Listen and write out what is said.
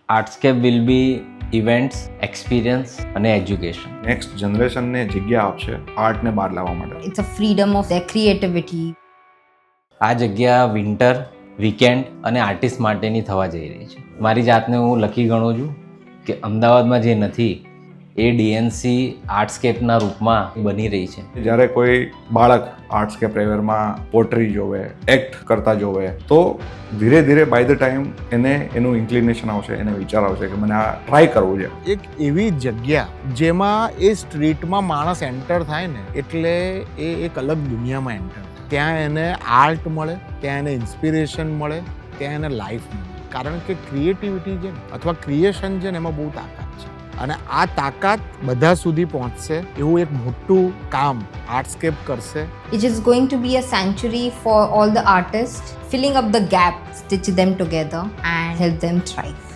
Artscape will be events, experience અને education. Next જનરેશનને જગ્યા આપશે આર્ટને બહાર લાવવા માટે. It's a freedom of their creativity. આ જગ્યા વિન્ટર, વીકેન્ડ અને આર્ટિસ્ટ માટેની થવા જઈ રહી છે. મારી જાતને હું લકી ગણું છું કે અમદાવાદમાં જે નથી એ ડીએનસી આર્ટસ્કેપના રૂપમાં બની રહી છે. જ્યારે કોઈ બાળક આર્ટસ્કેપ રેવરમાં પોટ્રી જોવે, એક્ટ કરતા જોવે, તો ધીરે ધીરે બાય ધ ટાઈમ એને એનું ઇન્ક્લિનેશન આવશે, એને વિચાર આવશે કે મને આ ટ્રાય કરવું છે. એક એવી જગ્યા જેમાં એ સ્ટ્રીટમાં માણસ એન્ટર થાય ને એટલે એ એક અલગ દુનિયામાં એન્ટર થાય. ત્યાં એને આર્ટ મળે, ત્યાં એને ઇન્સ્પિરેશન મળે, ત્યાં એને લાઈફ મળે. કારણ કે ક્રિએટિવિટી છે ને અથવા ક્રિએશન છે ને એમાં બહુ તાકાત છે અને આ તાકાત બધા સુધી પહોંચશે એવું એક મોટું કામ આર્ટસ્કેપ કરશે. It is going to be a sanctuary for all the artists, filling up the gap, stitch them together and help them thrive.